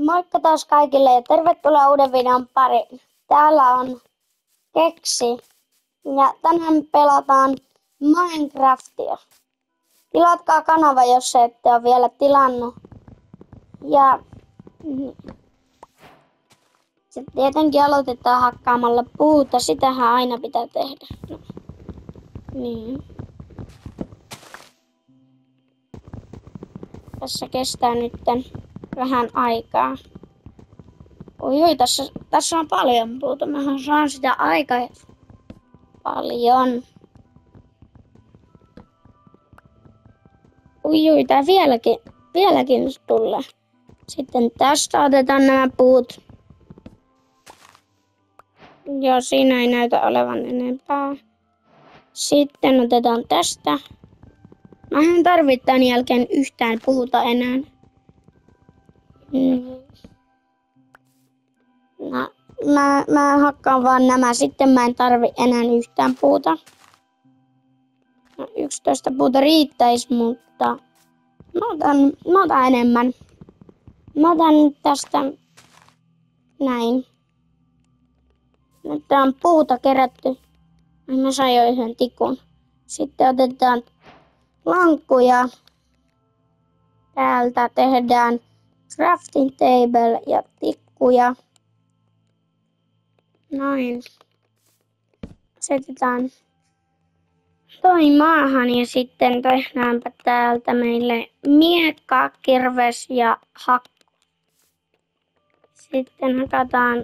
Moikka taas kaikille ja tervetuloa uuden videon pariin. Täällä on Keksi ja tänään pelataan Minecraftia. Tilatkaa kanava, jos ette ole vielä tilannut. Ja sitten tietenkin aloitetaan hakkaamalla puuta. Sitähän aina pitää tehdä. No. Niin. Tässä kestää nyt vähän aikaa. Oi, tässä on paljon puuta. Mähän saan sitä aikaa paljon. Oi, tää vieläkin tulee. Sitten tästä otetaan nämä puut. Joo, siinä ei näytä olevan enempää. Sitten otetaan tästä. Mä en tarvitse tämän jälkeen yhtään puuta enää. No, mä hakkaan vaan nämä, sitten mä en tarvi enää yhtään puuta. No, 11 puuta riittäisi, mutta mä otan enemmän. Mä otan tästä näin. Nyt on puuta kerätty. Mä sain jo yhden tikun. Sitten otetaan lankkuja. Täältä tehdään crafting table ja tikkuja. Noin. Asetetaan toi maahan ja sitten tehdäänpä täältä meille miekka, kirves ja hakku. Sitten hakataan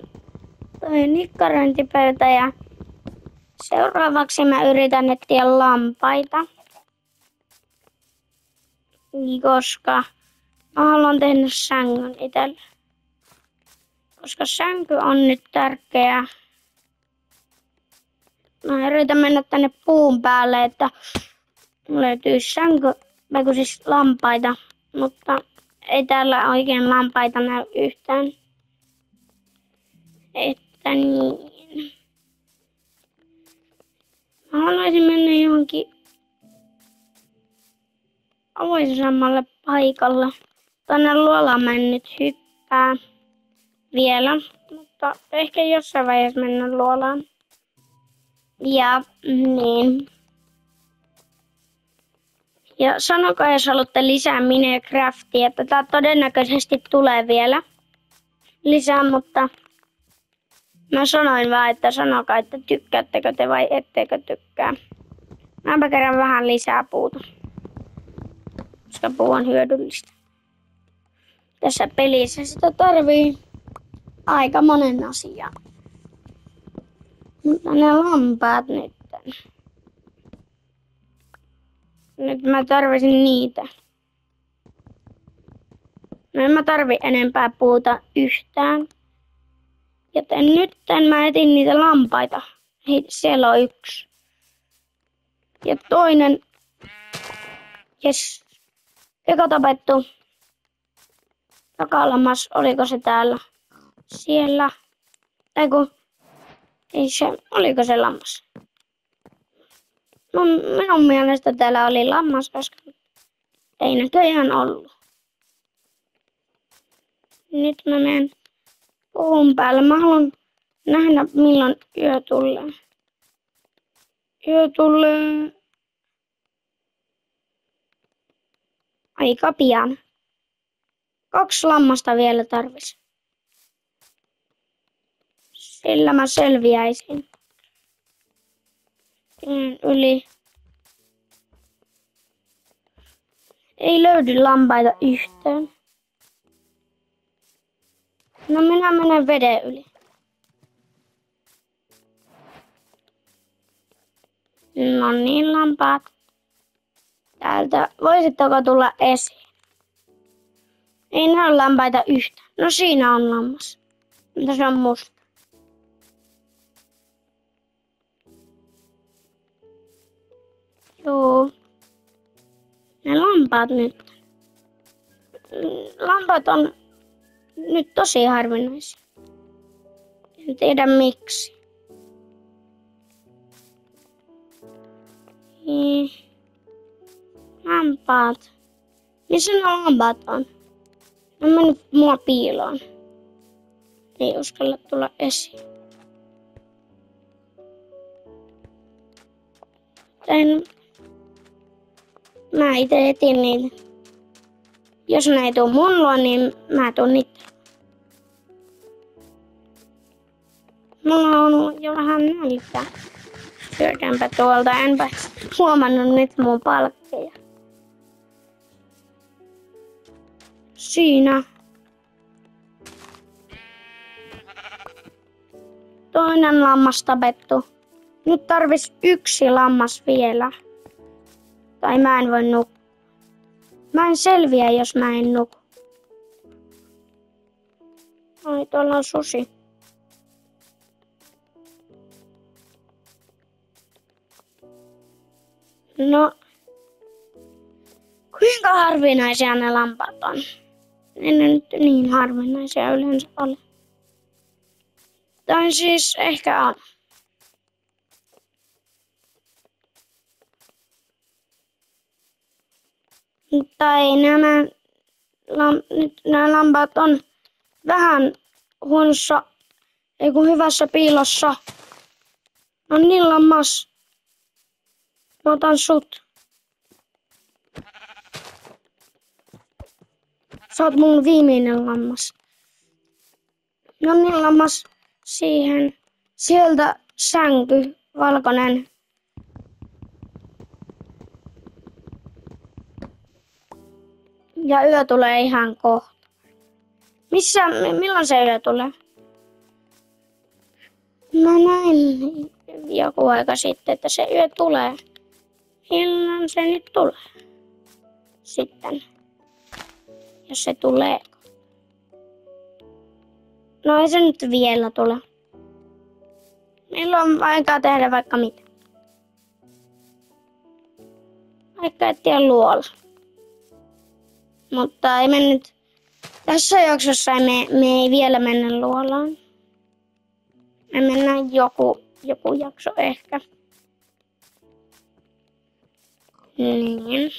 toi nikkarointipöytä ja seuraavaksi mä yritän etsiä lampaita. Koska mä haluan tehdä sängyn itselle. Koska sänky on nyt tärkeä. Mä yritän mennä tänne puun päälle, että löytyy siis lampaita. Mutta ei täällä oikein lampaita näy yhtään. Että niin. Mä haluaisin mennä johonkin avoisemmalle paikalle. Tänne luolaan mä en nyt hyppää vielä, mutta ehkä jossain vaiheessa mennä luolaan. Ja niin. Ja sanokaa, jos haluatte lisää Minecraftia, että tää todennäköisesti tulee vielä lisää, mutta mä sanoin vaan, että sanokaa, että tykkäättekö te vai ettekö tykkää. Mäpä kerran vähän lisää puuta, koska puu on hyödyllistä. Tässä pelissä sitä tarvii aika monen asian. Mutta ne lampaat nyt. Nyt mä tarvisin niitä. No en mä tarvi enempää puuta yhtään. Joten nyt mä etin niitä lampaita. Hei, siellä on yksi. Ja toinen. Jes. Eka tapettu. Takalammas, oliko se täällä? Siellä. Eiku. Ei se, oliko se lammas? No, minun mielestä täällä oli lammas äsken. Ei näköjään ollut. Nyt mä menen puun päälle. Mä haluan nähdä milloin yö tulee. Yö tulee aika pian. 2 lammasta vielä tarvis. Sillä mä selviäisin. Yli. Ei löydy lampaita yhtään. No minä menen veden yli. No niin, lampaat. Täältä voisitteko tulla esiin? Ei näy lampaita yhtään. No siinä on lammas. Mutta se on musta. Joo. Ne lampaat nyt. Lampaat on nyt tosi harvinaisia. En tiedä miksi. Lampaat. Missä ne lampaat on? Ne on mennyt mua piiloon. Ei uskalla tulla esiin. Mä itse etin niitä. Jos ne ei tuu mun luo, niin mä tuun niitä. Mulla on jo vähän nälkä. Syökäänpä tuolta, enpä huomannut nyt mun palkkeja. Siinä. Toinen lammas tapettu. Nyt tarvis 1 lammas vielä. Tai mä en voi nukkua. Mä en selviä, jos mä en nuku. Ai, tuolla on susi. No, kuinka harvinaisia ne lampaat on? Ne nyt niin harvinaisia yleensä ole. Tai siis ehkä on. Mutta ei nämä lampaat on vähän huonossa, ei kun hyvässä piilossa. No niin lammas. Mä otan sut. Sä oot mun viimeinen lammas. No niin lammas. Siihen. Sieltä sänky, valkoinen. Ja yö tulee ihan kohta. Milloin se yö tulee? Mä näin joku aika sitten, että se yö tulee. Milloin se nyt tulee? Sitten. Jos se tulee. No ei se nyt vielä tule. Meillä on aikaa tehdä vaikka mitä. Vaikka etsiä luola. Mutta ei me nyt, tässä jaksossa me ei vielä mennä luolaan. Me mennään joku jakso ehkä. Niin.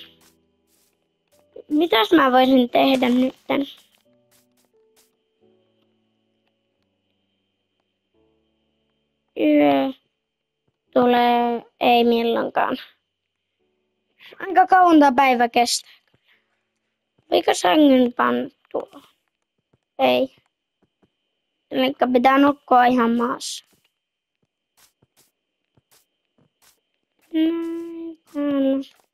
Mitäs mä voisin tehdä nytten? Yö tulee ei milloinkaan. Aika kauan tää päivä kestää. Voiko sängyn panna tuohon? Ei. Elikkä pitää nukkua ihan maassa. Näin täällä.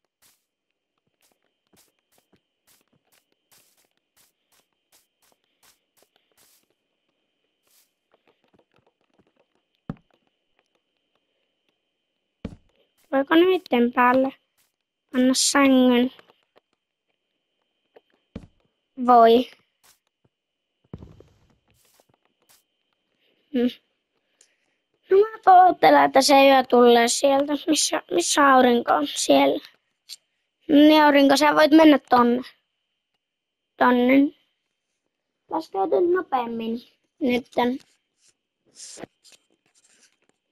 Voiko niiden päälle panna sängyn? Voi. No mä tavoittelen, että se yö tulee sieltä. Missä aurinko on? Siellä. Niin aurinko, sä voit mennä tonne. Laskeutuu nopeammin nytten.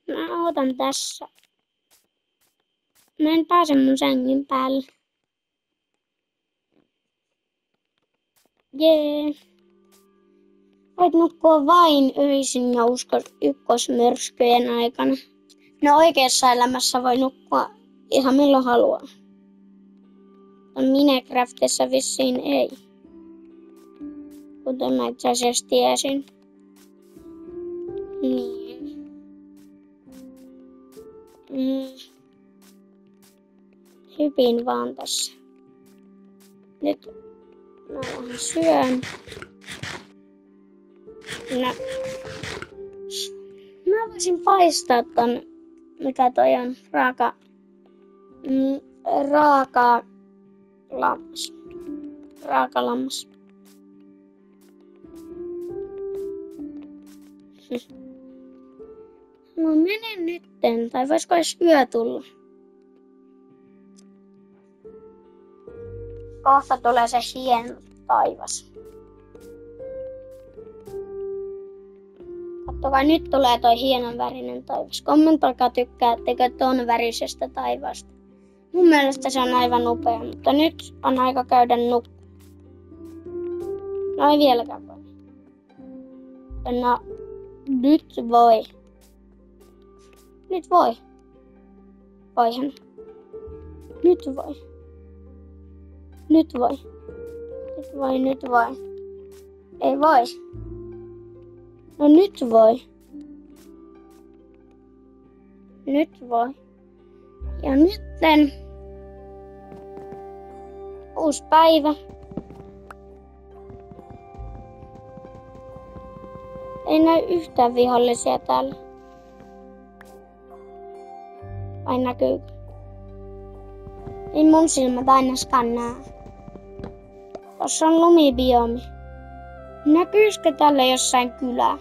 Mä ootan tässä. Mä en pääse mun sängyn päälle. Jee. Voit nukkua vain öisin ja ykkösmyrskyjen aikana. No oikeassa elämässä voi nukkua ihan milloin haluaa. Minecraftissa vissiin ei. Kuten mä itse asiassa tiesin. Niin. Hypin vaan tässä. Nyt mä vähän syön. No. Mä voisin paistaa ton, mikä toi on, raaka lammas. Raakalammas. No mene nytten, tai voisiko edes yö tulla? Kohta tulee se hieno taivas. Katsokaa, nyt tulee toi hienon värinen taivas. Kommentoikaa, tykkäättekö ton värisestä taivaasta. Mun mielestä se on aivan upea, mutta nyt on aika käydä nukkumaan. No ei vieläkään voi. No, nyt voi. Nyt voi. Voihan. Nyt voi. Nyt voi. Nyt voi, nyt voi. Ei voi. No nyt voi. Nyt voi. Ja nytten uusi päivä. Ei näy yhtään vihollisia täällä. Vai näkyykö? Ei mun silmät ainakaan näe. Tossa on lumibiomi. Näkyisikö täällä jossain kylää?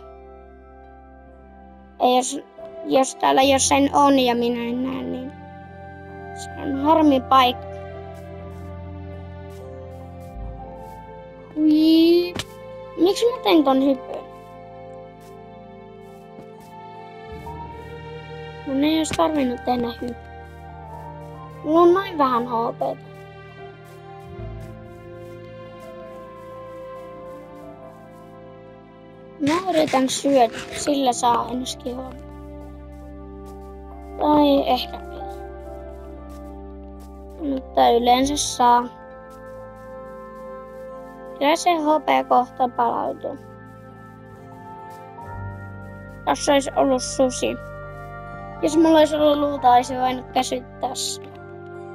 Ei jos täällä jossain on ja minä en näe, niin se on harmi paikka. Hui. Miksi mä tein ton hyppyn? Mun ei olisi tarvinnut tehdä hyppy. Mulla on noin vähän HP:tä. Mä yritän syödä, sillä saa ainakin HP:tä. Tai ehkä ei. Mutta yleensä saa. Kyllä se HP kohta palautuu. Tässä olisi ollut susi. Jos mulla olisi ollut luuta, olisi voinut käsittää se.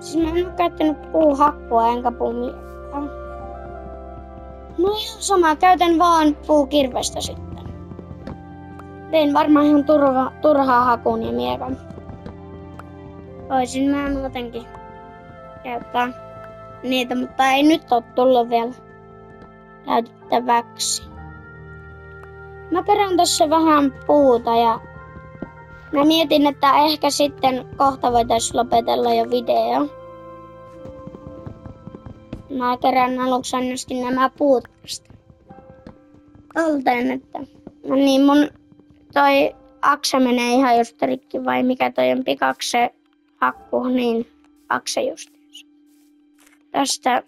Siis mä en ole käyttänyt puuhakkua enkä puumiekkaa. No ihan sama, käytän vaan puukirvestä sitten. Tein varmaan ihan turhaa hakuun ja miekan. Voisin mä muutenkin käyttää niitä, mutta ei nyt ole tullut vielä käytettäväksi. Mä perään tässä vähän puuta ja mä mietin, että ehkä sitten kohta voitaisiin lopetella jo video. Mä kerään aluksi ainakin nämä puut tästä talteen, että no niin mun toi akse menee ihan just rikki vai mikä toi on pikakse hakku, niin akse justiinsa. Tästä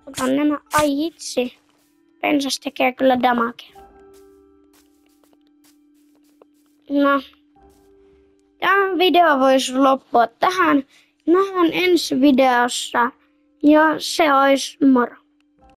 otan nämä, ai itse, pensas tekee kyllä damagea. No. Tämä video voisi loppua tähän. Nähdään ensi videossa ja se olisi moro.